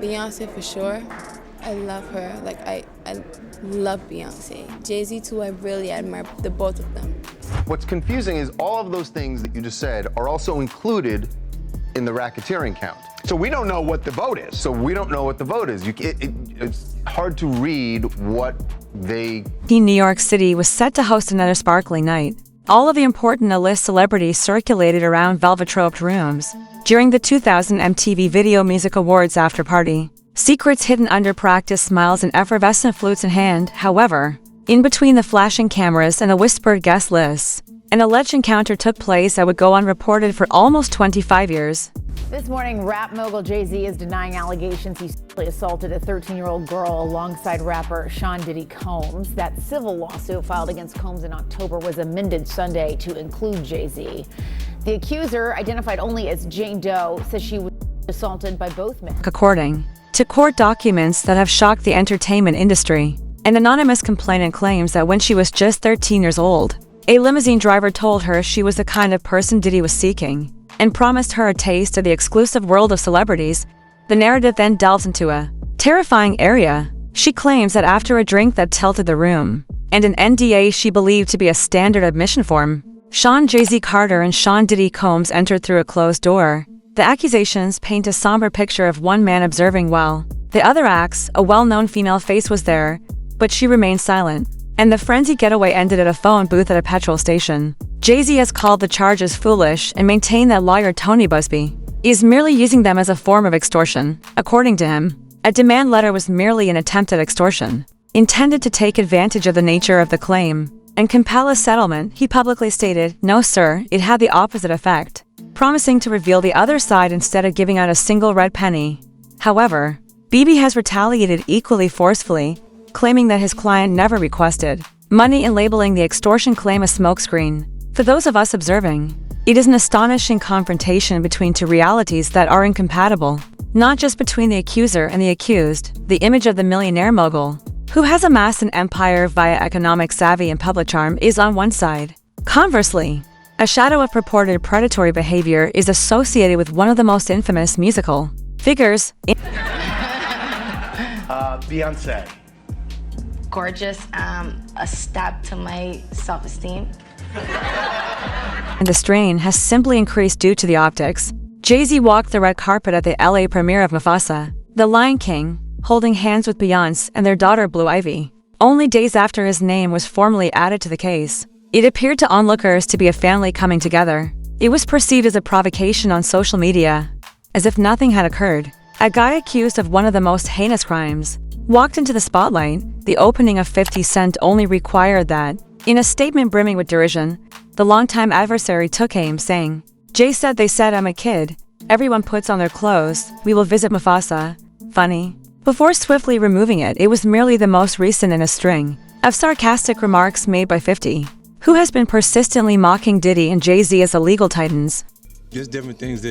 Beyonce for sure. I love her. Like I love Beyonce. Jay-Z too, I really admire the both of them. What's confusing is all of those things that you just said are also included in the racketeering count. So we don't know what the vote is. So we don't know what the vote is. It's hard to read what they... New York City was set to host another sparkling night. All of the important A-list celebrities circulated around velvet-robed rooms during the 2000 MTV Video Music Awards after party. Secrets hidden under practiced smiles and effervescent flutes in hand, however, in between the flashing cameras and the whispered guest lists, an alleged encounter took place that would go unreported for almost 25 years. This morning, rap mogul Jay-Z is denying allegations he sexually assaulted a 13-year-old girl alongside rapper Sean Diddy Combs. That civil lawsuit filed against Combs in October was amended Sunday to include Jay-Z. The accuser, identified only as Jane Doe, says she was assaulted by both men. According to court documents that have shocked the entertainment industry, an anonymous complainant claims that when she was just 13 years old, a limousine driver told her she was the kind of person Diddy was seeking and promised her a taste of the exclusive world of celebrities. The narrative then delves into a terrifying area. She claims that after a drink that tilted the room and an NDA she believed to be a standard admission form, Sean Jay-Z Carter and Sean Diddy Combs entered through a closed door. The accusations paint a somber picture of one man observing while the other acts. A well-known female face was there, but she remained silent, and the frenzied getaway ended at a phone booth at a petrol station. Jay-Z has called the charges foolish and maintained that lawyer Tony Busby is merely using them as a form of extortion. According to him, a demand letter was merely an attempt at extortion, intended to take advantage of the nature of the claim and compel a settlement. He publicly stated, "No sir, it had the opposite effect," promising to reveal the other side instead of giving out a single red penny. However, BB has retaliated equally forcefully, claiming that his client never requested money and labeling the extortion claim a smokescreen. For those of us observing, it is an astonishing confrontation between two realities that are incompatible, not just between the accuser and the accused. The image of the millionaire mogul, who has amassed an empire via economic savvy and public charm, is on one side. Conversely, a shadow of purported predatory behavior is associated with one of the most infamous musical figures in Beyonce. Gorgeous, a stab to my self-esteem. and the strain has simply increased due to the optics. Jay-Z walked the red carpet at the LA premiere of Mufasa, The Lion King, holding hands with Beyonce and their daughter Blue Ivy, only days after his name was formally added to the case. It appeared to onlookers to be a family coming together. It was perceived as a provocation on social media, as if nothing had occurred. A guy accused of one of the most heinous crimes walked into the spotlight. The opening of 50 Cent only required that. In a statement brimming with derision, the longtime adversary took aim, saying, "Jay said they said I'm a kid. Everyone puts on their clothes. We will visit Mufasa. Funny." Before swiftly removing it, it was merely the most recent in a string of sarcastic remarks made by 50, who has been persistently mocking Diddy and Jay-Z as illegal titans. Just different things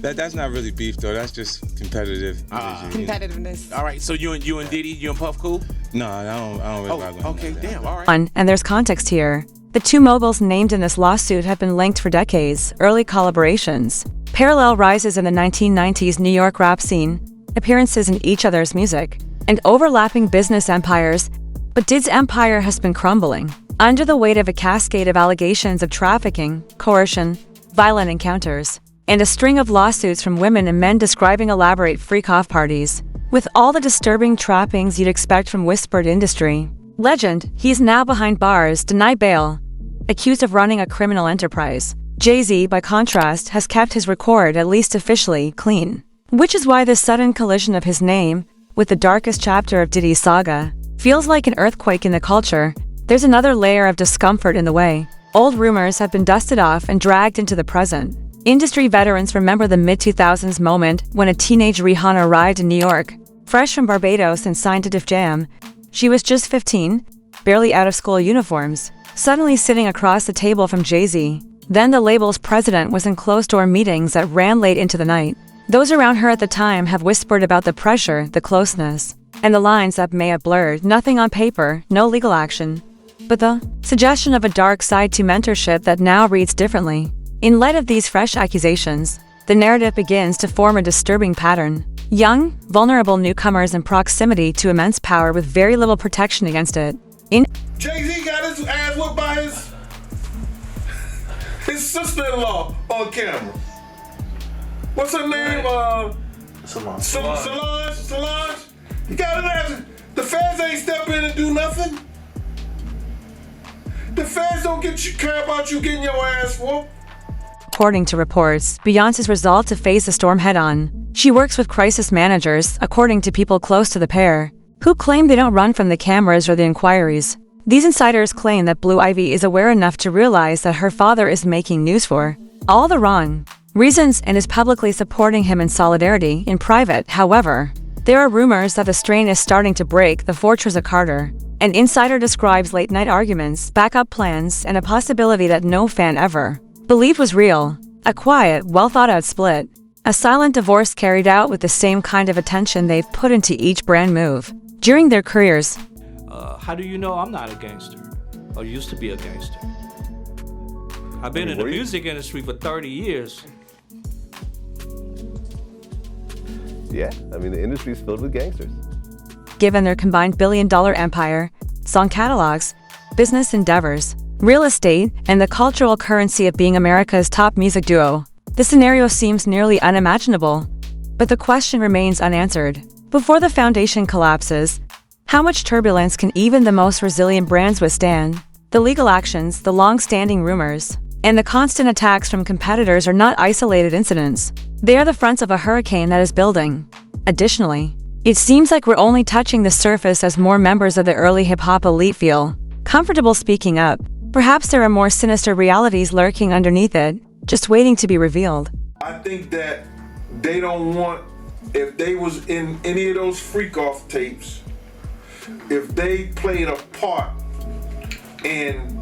that's not really beef though. That's just competitive. Competitiveness. All right. So you and Diddy, you and Puff cool? No, I don't really rock with him Okay. like that. Damn. All right. And there's context here. The two moguls named in this lawsuit have been linked for decades. Early collaborations, parallel rises in the 1990s New York rap scene, appearances in each other's music, and overlapping business empires. But Did's empire has been crumbling under the weight of a cascade of allegations of trafficking, coercion, violent encounters, and a string of lawsuits from women and men describing elaborate freak-off parties. With all the disturbing trappings you'd expect from whispered industry legend, he's now behind bars, denied bail, accused of running a criminal enterprise. Jay-Z, by contrast, has kept his record, at least officially, clean. Which is why this sudden collision of his name with the darkest chapter of Diddy's saga feels like an earthquake in the culture. There's another layer of discomfort in the way. Old rumors have been dusted off and dragged into the present. Industry veterans remember the mid-2000s moment when a teenage Rihanna arrived in New York, fresh from Barbados and signed to Def Jam. She was just 15, barely out of school uniforms, suddenly sitting across the table from Jay-Z. Then the label's president was in closed-door meetings that ran late into the night. Those around her at the time have whispered about the pressure, the closeness, and the lines that may have blurred. Nothing on paper, no legal action, but the suggestion of a dark side to mentorship that now reads differently. In light of these fresh accusations, the narrative begins to form a disturbing pattern. Young, vulnerable newcomers in proximity to immense power with very little protection against it. Jay-Z got his ass whooped by his sister-in-law on camera. What's her name? Solange. He got his ass. The feds ain't step in and do nothing. The feds don't care about you getting your ass whooped. According to reports, Beyoncé's resolved to face the storm head-on. She works with crisis managers, according to people close to the pair, who claim they don't run from the cameras or the inquiries. These insiders claim that Blue Ivy is aware enough to realize that her father is making news for all the wrong reasons and is publicly supporting him in solidarity. In private, however, there are rumors that the strain is starting to break the fortress of Carter. An insider describes late-night arguments, backup plans, and a possibility that no fan ever believed was real. A quiet, well-thought-out split. A silent divorce carried out with the same kind of attention they've put into each brand move during their careers. How do you know I'm not a gangster? Or used to be a gangster? I've been in the music industry for 30 years. Yeah, I mean, the industry's filled with gangsters. Given their combined billion-dollar empire, song catalogs, business endeavors, real estate, and the cultural currency of being America's top music duo, the scenario seems nearly unimaginable. But the question remains unanswered. Before the foundation collapses, how much turbulence can even the most resilient brands withstand? The legal actions, the long-standing rumors, and the constant attacks from competitors are not isolated incidents. They are the fronts of a hurricane that is building. Additionally, it seems like we're only touching the surface as more members of the early hip-hop elite feel comfortable speaking up. Perhaps there are more sinister realities lurking underneath it, just waiting to be revealed. I think that they don't want, if they was in any of those freak-off tapes, if they played a part in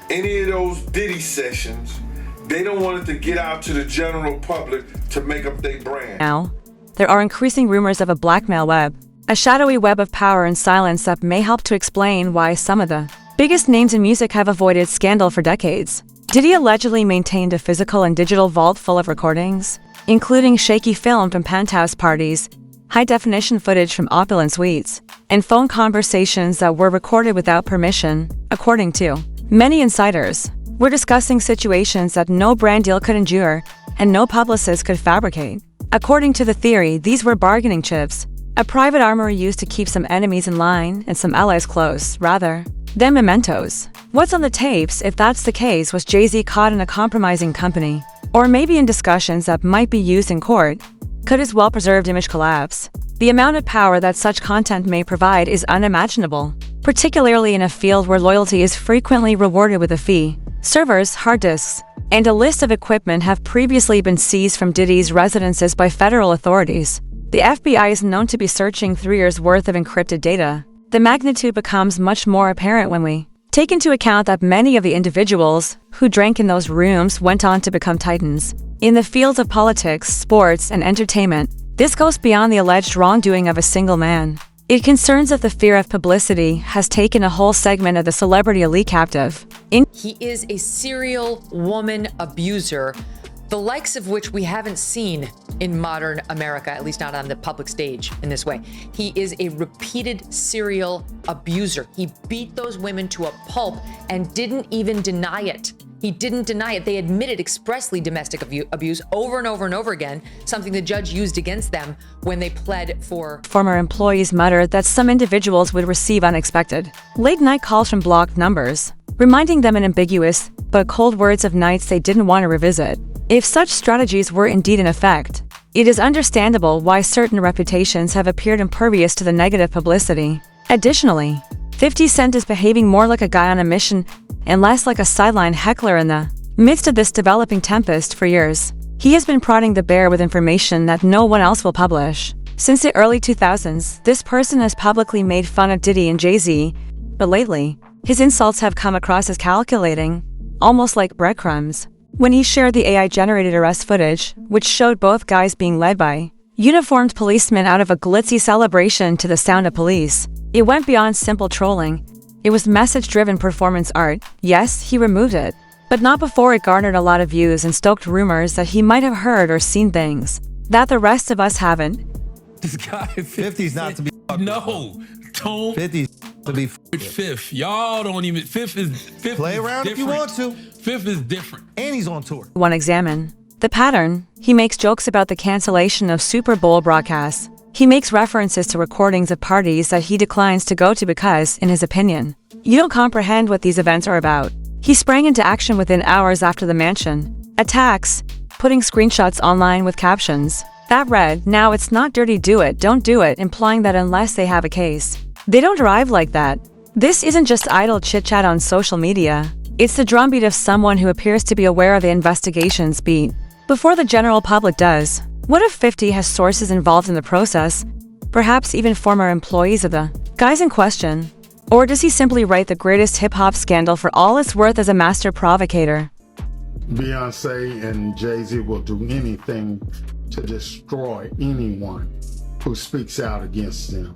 any of those Diddy sessions, they don't want it to get out to the general public to make up their brand. Now, there are increasing rumors of a blackmail web, a shadowy web of power and silence that may help to explain why some of the biggest names in music have avoided scandal for decades. Diddy allegedly maintained a physical and digital vault full of recordings, including shaky film from penthouse parties, high-definition footage from opulent suites, and phone conversations that were recorded without permission, according to many insiders. We're discussing situations that no brand deal could endure and no publicist could fabricate. According to the theory, these were bargaining chips, a private armory used to keep some enemies in line and some allies close, rather than mementos. What's on the tapes, if that's the case, was Jay-Z caught in a compromising company, or maybe in discussions that might be used in court? Could his well-preserved image collapse? The amount of power that such content may provide is unimaginable, particularly in a field where loyalty is frequently rewarded with a fee. Servers, hard disks, and a list of equipment have previously been seized from Diddy's residences by federal authorities. The FBI is known to be searching 3 years' worth of encrypted data. The magnitude becomes much more apparent when we take into account that many of the individuals who drank in those rooms went on to become titans in the fields of politics, sports, and entertainment. This goes beyond the alleged wrongdoing of a single man. It concerns that the fear of publicity has taken a whole segment of the celebrity elite captive. He is a serial woman abuser, the likes of which we haven't seen in modern America, at least not on the public stage in this way. He is a repeated serial abuser. He beat those women to a pulp and didn't even deny it. He didn't deny it. They admitted expressly domestic abuse over and over and over again, something the judge used against them when they pled for. Former employees muttered that some individuals would receive unexpected late-night calls from blocked numbers, reminding them in ambiguous but cold words of nights they didn't want to revisit. If such strategies were indeed in effect, it is understandable why certain reputations have appeared impervious to the negative publicity. Additionally, 50 Cent is behaving more like a guy on a mission and less like a sideline heckler in the midst of this developing tempest for years. He has been prodding the bear with information that no one else will publish. Since the early 2000s, this person has publicly made fun of Diddy and Jay-Z, but lately, his insults have come across as calculating, almost like breadcrumbs. When he shared the AI-generated arrest footage, which showed both guys being led by uniformed policemen out of a glitzy celebration to the sound of police, it went beyond simple trolling. It was message-driven performance art. Yes, he removed it. but not before it garnered a lot of views and stoked rumors that he might have heard or seen things that the rest of us haven't. This guy 50's not to be no, don't 50's to be with Fifth. Y'all don't even Fifth is play around if you want to. Fifth is different. And he's on tour. One examine the pattern. He makes jokes about the cancellation of Super Bowl broadcasts. He makes references to recordings of parties that he declines to go to because, in his opinion, you don't comprehend what these events are about. He sprang into action within hours after the mansion attacks, putting screenshots online with captions that read, "Now it's not dirty, do it, don't do it," implying that unless they have a case, they don't drive like that. This isn't just idle chit-chat on social media. It's the drumbeat of someone who appears to be aware of the investigation's beat before the general public does. What if 50 has sources involved in the process, perhaps even former employees of the guys in question? Or does he simply write the greatest hip-hop scandal for all it's worth as a master provocator? Beyonce and Jay-Z will do anything to destroy anyone who speaks out against them.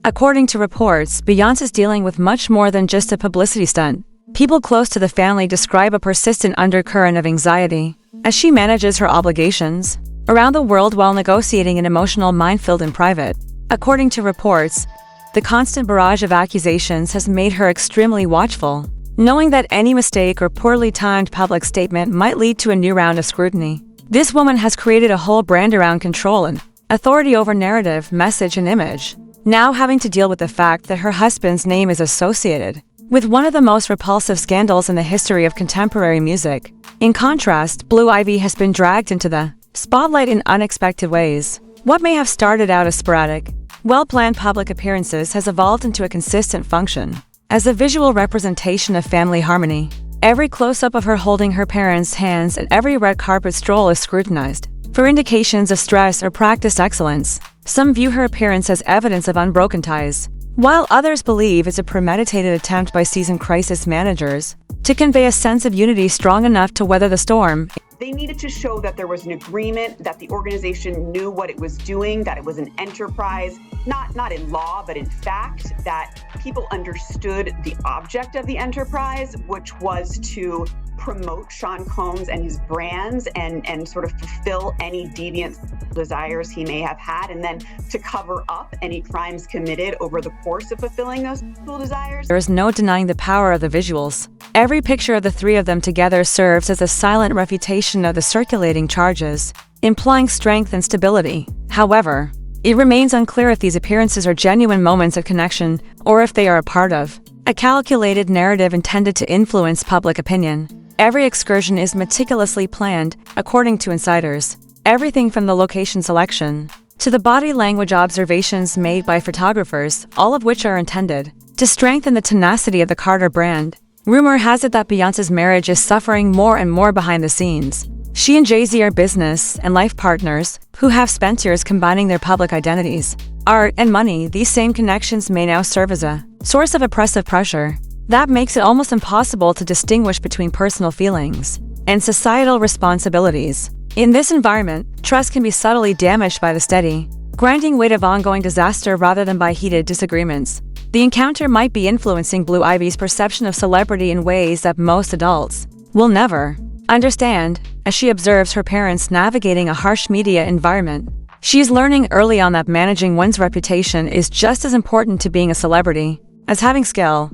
According to reports, Beyonce's dealing with much more than just a publicity stunt. People close to the family describe a persistent undercurrent of anxiety as she manages her obligations around the world while negotiating an emotional minefield in private. According to reports, the constant barrage of accusations has made her extremely watchful, knowing that any mistake or poorly timed public statement might lead to a new round of scrutiny. This woman has created a whole brand around control and authority over narrative, message, and image, now having to deal with the fact that her husband's name is associated with one of the most repulsive scandals in the history of contemporary music. In contrast, Blue Ivy has been dragged into the spotlight in unexpected ways. What may have started out as sporadic, well-planned public appearances has evolved into a consistent function as a visual representation of family harmony. Every close-up of her holding her parents' hands and every red carpet stroll is scrutinized for indications of stress or practiced excellence. Some view her appearance as evidence of unbroken ties, while others believe it's a premeditated attempt by seasoned crisis managers to convey a sense of unity strong enough to weather the storm. They needed to show that there was an agreement, that the organization knew what it was doing, that it was an enterprise, not in law, but in fact, that people understood the object of the enterprise, which was to promote Sean Combs and his brands and sort of fulfill any deviant desires he may have had, and then to cover up any crimes committed over the course of fulfilling those desires. There is no denying the power of the visuals. Every picture of the three of them together serves as a silent refutation of the circulating charges, implying strength and stability. However, it remains unclear if these appearances are genuine moments of connection or if they are a part of a calculated narrative intended to influence public opinion. Every excursion is meticulously planned, according to insiders. Everything from the location selection to the body language observations made by photographers, all of which are intended to strengthen the tenacity of the Carter brand. Rumor has it that Beyonce's marriage is suffering more and more behind the scenes. She and Jay-Z are business and life partners who have spent years combining their public identities, art, and money. These same connections may now serve as a source of oppressive pressure that makes it almost impossible to distinguish between personal feelings and societal responsibilities. In this environment, trust can be subtly damaged by the steady, grinding weight of ongoing disaster rather than by heated disagreements. The encounter might be influencing Blue Ivy's perception of celebrity in ways that most adults will never understand. As she observes her parents navigating a harsh media environment, she is learning early on that managing one's reputation is just as important to being a celebrity as having skill.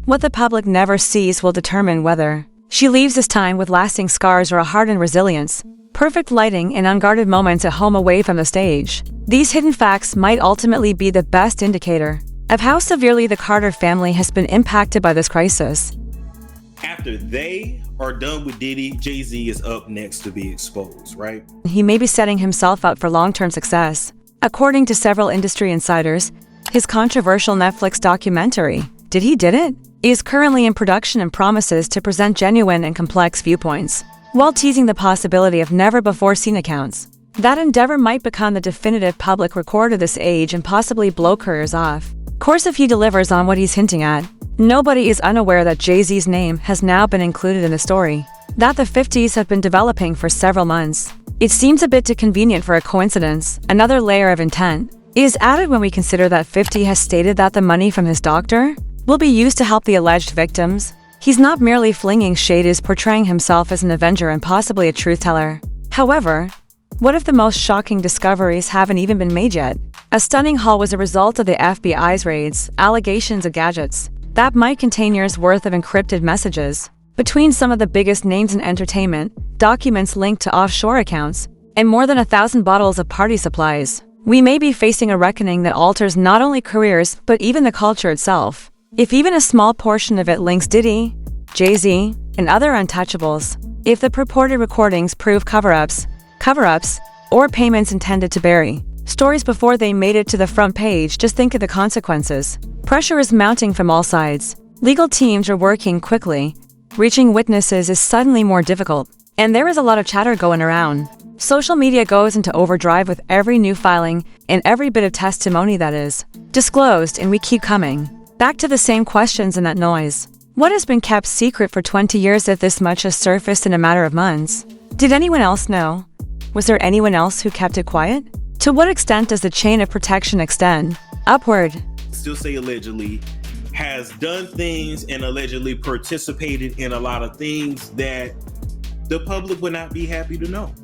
What the public never sees will determine whether she leaves this time with lasting scars or a hardened resilience. Perfect lighting and unguarded moments at home away from the stage. These hidden facts might ultimately be the best indicator of how severely the Carter family has been impacted by this crisis. After they are done with Diddy, Jay-Z is up next to be exposed, right? He may be setting himself up for long-term success. According to several industry insiders, his controversial Netflix documentary, Did He Did It?, is currently in production and promises to present genuine and complex viewpoints, while teasing the possibility of never-before-seen accounts. That endeavor might become the definitive public record of this age and possibly blow careers off course if he delivers on what he's hinting at. Nobody is unaware that Jay-Z's name has now been included in the story that the 50s have been developing for several months. It seems a bit too convenient for a coincidence. Another layer of intent is added when we consider that 50 has stated that the money from his doctor will be used to help the alleged victims He's not merely flinging shade, he's portraying himself as an avenger and possibly a truth teller. However, what if the most shocking discoveries haven't even been made yet? A stunning haul was a result of the FBI's raids, allegations of gadgets that might contain years' worth of encrypted messages between some of the biggest names in entertainment, documents linked to offshore accounts, and more than 1,000 bottles of party supplies. We may be facing a reckoning that alters not only careers but even the culture itself. If even a small portion of it links Diddy, Jay-Z, and other untouchables, if the purported recordings prove cover-ups, or payments intended to bury stories before they made it to the front page, just think of the consequences. Pressure is mounting from all sides. Legal teams are working quickly. Reaching witnesses is suddenly more difficult. And there is a lot of chatter going around. Social media goes into overdrive with every new filing and every bit of testimony that is disclosed, and we keep coming back to the same questions and that noise. What has been kept secret for 20 years if this much has surfaced in a matter of months? Did anyone else know? Was there anyone else who kept it quiet? To what extent does the chain of protection extend upward? Still say allegedly, has done things and allegedly participated in a lot of things that the public would not be happy to know.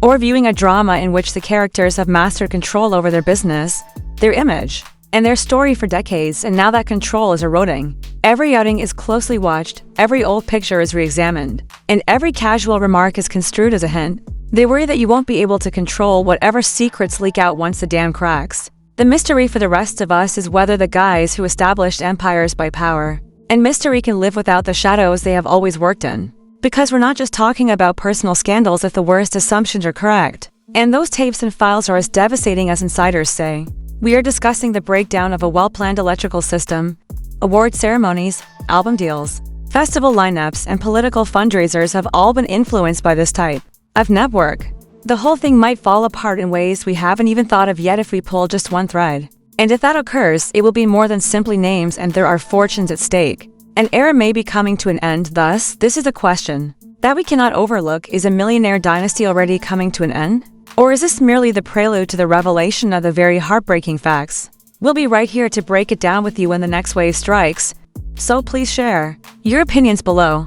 Or viewing a drama in which the characters have mastered control over their business, their image, and their story for decades, and now that control is eroding. Every outing is closely watched, every old picture is re-examined, and every casual remark is construed as a hint. They worry that you won't be able to control whatever secrets leak out once the dam cracks. The mystery for the rest of us is whether the guys who established empires by power and mystery can live without the shadows they have always worked in. Because we're not just talking about personal scandals if the worst assumptions are correct. And those tapes and files are as devastating as insiders say. We are discussing the breakdown of a well-planned electrical system, award ceremonies, album deals, festival lineups, and political fundraisers have all been influenced by this type of network. The whole thing might fall apart in ways we haven't even thought of yet if we pull just one thread. And if that occurs, it will be more than simply names, and there are fortunes at stake. An era may be coming to an end, thus, this is a question that we cannot overlook. Is a millionaire dynasty already coming to an end? Or is this merely the prelude to the revelation of the very heartbreaking facts? We'll be right here to break it down with you when the next wave strikes. So please share your opinions below.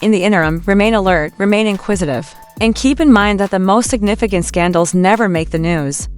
In the interim, remain alert, remain inquisitive, and keep in mind that the most significant scandals never make the news.